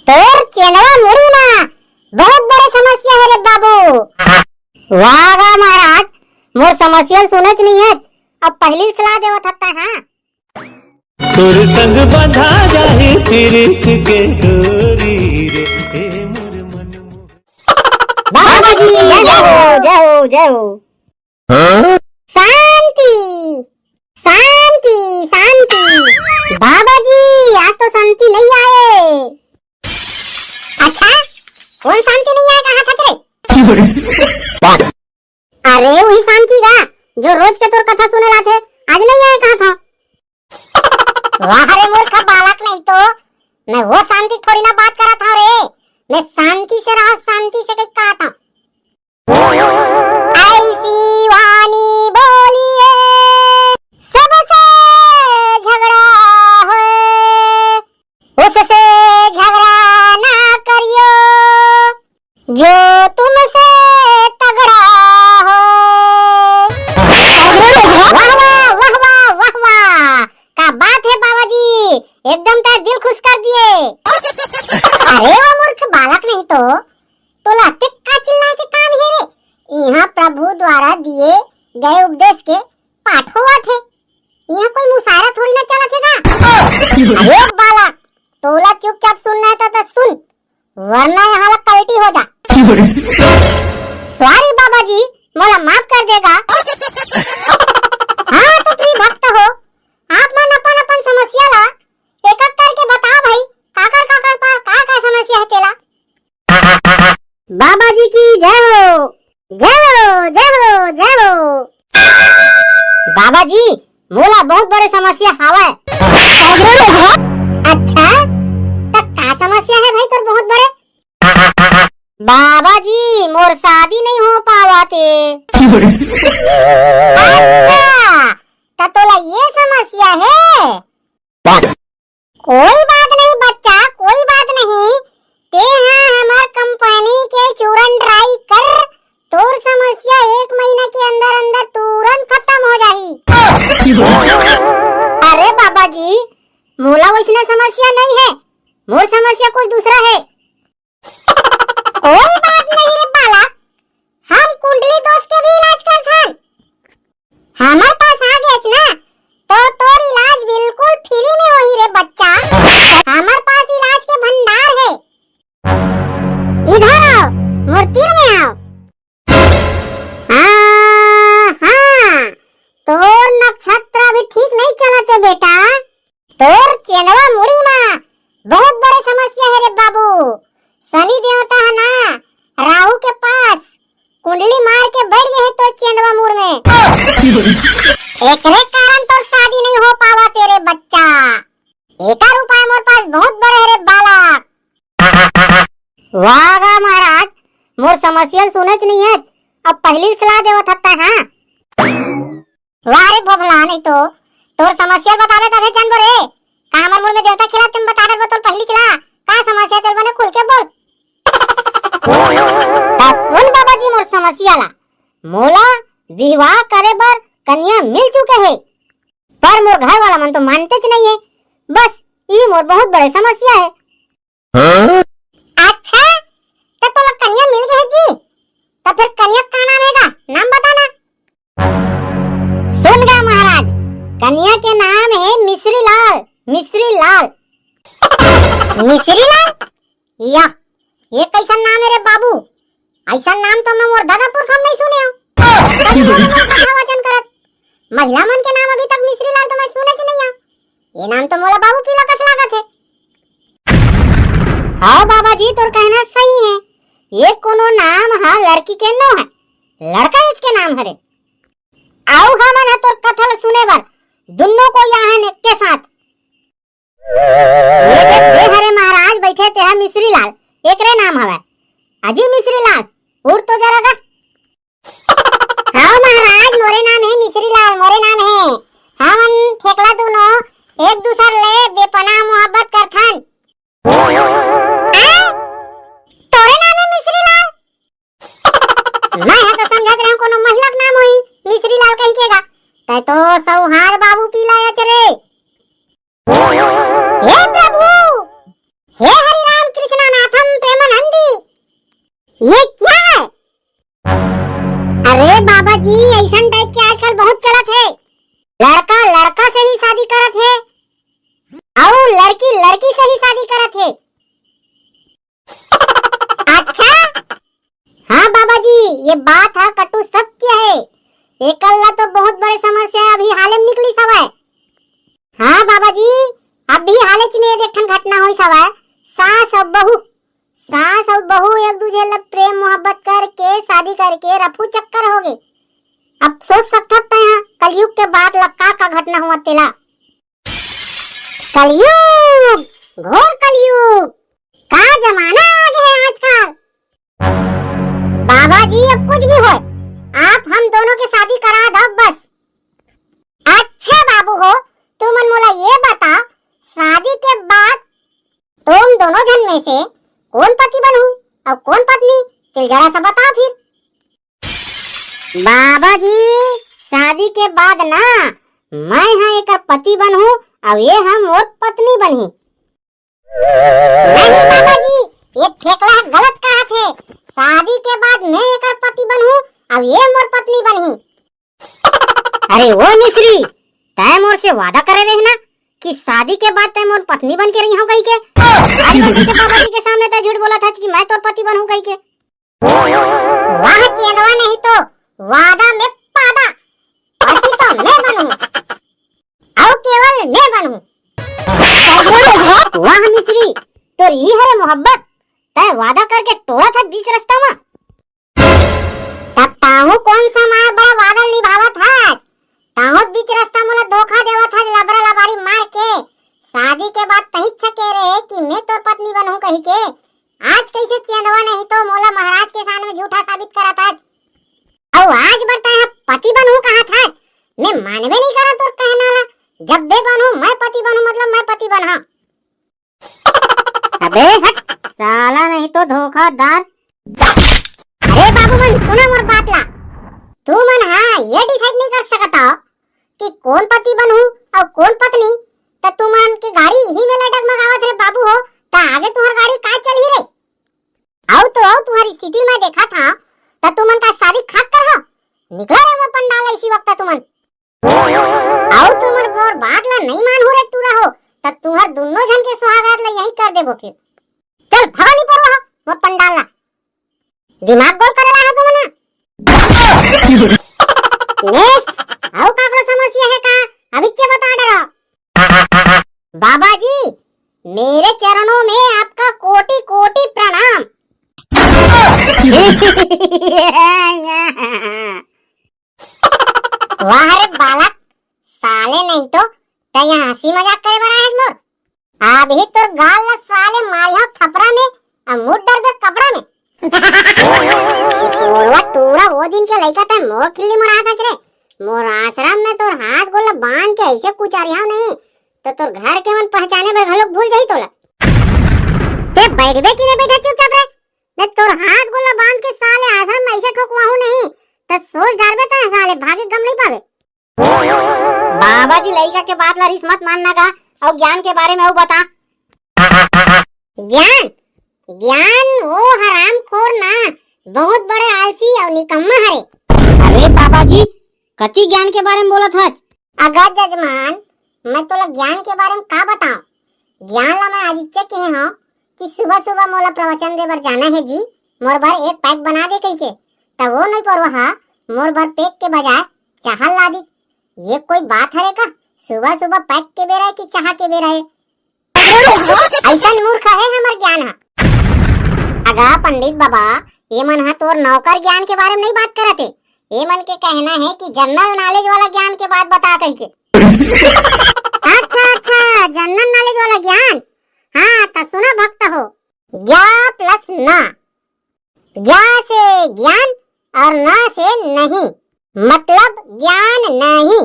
तोर चेनवा मुड़ी ना बहुत बड़े समस्या है रे बाबू। वाह वाह महाराज, मोर समस्या सुनच नहीं है, अब पहली सलाह देवत हत्ता। हाँ तोर संग बंधा जाए प्रीत के डोरी रे, हे मोर मन बाबा जी जय हो जय हो जय हो। शांति शांति शांति। बाबा जी आज तो शांति नहीं आए। अच्छा कौन शांति नहीं आए, कहाँ था तेरे? अरे वही शांति का जो रोज के तोर कथा सुने लाथे, आज नहीं आए, कहाँ था? वाह रे मूर्ख बालक, नहीं तो मैं वो शांति थोड़ी ना बात करा था रे, मैं शांति से रहा, शांति से कहीं कहा था। ऐसी वाणी बोलिए सबसे झगड़ा है, उससे झगड़ा ना करियो जो तुमसे तगड़ा हो। वाह वाह वाह वाह वाह वाह, क्या बात है बाबा जी, एकदम तो दिल खुश कर दिए। अरे वो मूर्ख बालक, नहीं तो लाते का चिल्ला के काम है रे, यहाँ प्रभु द्वारा दिए गए उपदेश के पाठ हुआ थे, यहाँ कोई मुशायरा थोड़ी ना चला थे ना। अरे बालक, तोला चुपचाप सुनना था तो सुन, वरना यहाँ पलटी हो जा। सॉरी बाबा जी, मोला माफ कर देगा। हाँ तो प्रिय भक्त हो, आप मन अपन अपन समस्या ला एक एक करके बताओ भाई, का समस्या है तेला। बाबा जी की जय हो जय हो जय हो जय हो। बाबा जी मोला बहुत बड़े समस्या हवा है। अच्छा तो का समस्या है भाई तोर बहुत बड़े? बाबा जी मोर शादी नहीं हो पावाते। अच्छा तो तोला ये समस्या है? कोई बात नहीं बच्चा, कोई बात नहीं, ते हाँ हमार कंपनी के चूरन ट्राई कर, तोर समस्या 1 महीना के अंदर अंदर तुरंत खत्म हो जाही। अरे बाबा जी मोला वैसना समस्या नहीं है, मोर समस्या कुछ दूसरा है। कोई बात नहीं रे बालक, हम कुंडली दोष के भी इलाज करथन, हमारे पास आ गए ना तो तोर इलाज बिल्कुल फ्री में होही रे बच्चा, हमारे पास इलाज के भंडार है। इधर आओ, मूर्ति में आओ। हाँ, तोर नक्षत्र अभी ठीक नहीं चलते बेटा, तोर चेनवा मुड़ी में बहुत बड़े समस्या है रे बाबू। शनि देवता है ना राहु के पास कुंडली मार के बैठ गए है तोर चेनवा मुड़ में, एकरे कारण तोर शादी नहीं हो पावा तेरे बच्चा। एकर उपाय मोर पास बहुत बड़े रे बालक। वाह वाह महाराज, मोर समस्या सुनच नहीं है, अब पहली सलाह देवत हत्ता। हाँ वाह रे भोभला, नहीं तो तोर समस्या बतावे तबे जान रे, का हमर मुंह में देवता खिला तुम बता रहे तोर पहली सलाह का समस्या तेरे बने खुल के बोल। सुन बाबा जी मोर समस्या ला, मोला विवाह करे बर कन्या मिल चुके है, पर मोर घर वाला मन तो मानते नहीं है, बस ये मोर बहुत बड़े समस्या है। अच्छा तो तोला कन्या मिल गई जी, तो फिर कन्या का नाम हैगा, नाम बताना। सुन गा महाराज, कन्या के नाम है मिश्री लाल। मिश्री लाल मिश्री लाल, या ये कैसा नाम है रे बाबू? ऐसा नाम तो मैं मोर दादा पुरखा नहीं सुने हूँ। वचन करत महिला मन के नाम अभी तक मिश्री लाल तो मैं सुने च नहीं हूँ, ये नाम तो मोला बाबू पीला कस लागत है। हाँ बाबा जी तोर कहना सही है, ये कोनो नाम है लड़की के नो है, लड़का इसके नाम हरे। आओ हमन है तोर कथा सुने बर दोनों को यहाँ है के साथ। ये हरे महाराज बैठे तेरा मिश्री लाल, एकरे नाम हवे अजी मिश्री लाल, उठ तो जरा का। हाँ महाराज मोरे नाम है मिश्री लाल, मोरे नाम है, हमन फेकला दोनों एक दूसर ले बेपनाह मोहब्बत करथन। तोरे नाम है मिश्री लाल? मैं है तो समझत रहा कोनो महिला का नाम होई मिश्री लाल कही केगा, तै तो सौहार बाबू पीला रे। हे प्रभु, हे हरि राम कृष्ण ये क्या है? अरे बाबा जी, ऐसा टाइप के आजकल बहुत चलत है। लड़का लड़का से ही शादी करत है और लड़की लड़की से ही शादी करत है। अच्छा, हाँ बाबा जी, ये बात है कटु सत्य है। एकल्ला तो बहुत बड़े समस्या अभी हाल में निकली सवाय। हाँ बाबा जी, अभी हाल में एक घटना हुई सवाय। सास और बहू एक दूसरे लग प्रेम मोहब्बत करके शादी करके रफू चक्कर हो गए। अब सोच सकता है कलयुग के बाद लक्का का घटना हुआ तेला। कलयुग, घोर कलयुग का जमाना आ गया है आजकल। बाबा जी, अब कुछ भी हो, आप हम दोनों की शादी करा दो बस। अच्छा बाबू हो, तुम मोला ये बता, शादी के बाद तुम दोनों जन में से कौन पति बनूं और कौन पत्नी, तो जरा सा बताओ फिर। बाबा जी, शादी के बाद ना मैं हाँ एक पति बनूं और ये हम और पत्नी बनी। नहीं बाबा जी, ये ठेकला गलत कहा थे। शादी के बाद मैं एक पति बनूं और ये मोर पत्नी बनी। अरे वो मिश्री, तय मोर से वादा करे रहना कि शादी के बाद तय मोर पत्नी बन के रही हूँ कहीं के। आज मैं कैसे बाबा जी के सामने तय झूठ बोला था कि मैं तो पति बनूं कहीं के। वाह चेंदवा, नहीं तो वादा में पादा, पति तो मैं बनूं और केवल मैं बनूं। वाह मिश्री, तो ये है मोहब्बत, तय वादा करके टोला था बीच रास्ता में। तब ताहू कौन सा मार बड़ा वादा निभावा था। ताहू बीच रास्ता मोला धोखा देवा था, लबरा लबारी मार के। शादी के बाद तही छके रहे कि मैं तो पत्नी बनूं कहीं के। आज कैसे चेंदवा, नहीं तो मोला महाराज के सामने झूठा साबित करा था। और आज बता है पति बनूं कहा था। मैं मानवे नहीं करा तो कहना ला, जब बे बनूं मैं पति बनूं मतलब मैं पति बना। अबे हट साला, नहीं तो धोखादार। अरे बाबू मन, सुना मोर बात ला। तू मन हाँ ये डिसाइड नहीं कर सकता कि कौन पति बनूं और कौन पत्नी, तो तू मन की गाड़ी ही में डगमगावत रे बाबू हो, तो आगे तुम्हारी गाड़ी का चल ही रे। आओ तो आओ, तुम्हारी स्थिति में देखा था तो तुमन का शादी खाक कर हो निकला रे मोर पंडाल इसी वक्त तुमन। आओ तुमन मोर बात ला नहीं मान हो रे टूरा हो, तो तुम्हार दोनों जन के सुहागरात ला यही कर देबो फिर। चल भागा नहीं पड़ो हो मोर पंडाल ला, दिमाग गोल करेला है तुमने। नेक्स्ट आओ, काकरो समस्या है का अभी चे बता डरो। बाबा जी, मेरे चरणों में आपका कोटि कोटि प्रणाम। वाह रे बालक, साले नहीं तो यहाँ हंसी मजाक करे बना है मोर। अभी तो गाल ला साले मारिया थपरा में और मुंह डर बे कपड़ा में। पूरा टूरा वो दिन के लइका था मोर खिल्ली मरा था रे। मोर आश्रम में तोर हाथ गोला बांध के ऐसे कुचारिया नहीं तो तोर घर के मन पहचाने में घलोक भूल जाई तोला। ते बैठबे कि नहीं बैठा चुपचाप रे, ने तोर हाथ गोला बांध के साले आश्रम में ऐसे ठोकवाहू नहीं तो सोच डालबे तो साले भागे गम नहीं पावे। बाबा जी, लइका के बात ला रिस मत मानना का, और ज्ञान के बारे में वो बता। ज्ञान ज्ञान वो हरामखोर ना बहुत बड़े आलसी और निकम्मा हरे। अरे बाबा जी, कति ज्ञान के बारे में बोला था। अगर जजमान, मैं तोला ज्ञान के बारे में का बताऊं। ज्ञान ला मैं आदित्य के हूं कि सुबह सुबह मोला प्रवचन दे बर जाना है जी, मोर भर एक पैक बना दे कहीं के। तब वो नहीं परवा, मोर भर पैक के बजाय चाह ला दी। ये कोई बात है का, सुबह सुबह पैक के बेरा है कि चाह के बेरा है। ऐसा मूर्ख है हमार ज्ञान है। अगा पंडित बाबा, ये मन हा तोर नौकर ज्ञान के बारे में नहीं बात करते। ये मन के कहना है कि जनरल नॉलेज वाला ज्ञान के बात बता कहीं के। अच्छा, जनरल नॉलेज वाला ज्ञान। हाँ तो सुना भक्त हो, ज्ञा प्लस ना, ज्ञा से ज्ञान और ना से नहीं, मतलब ज्ञान नहीं।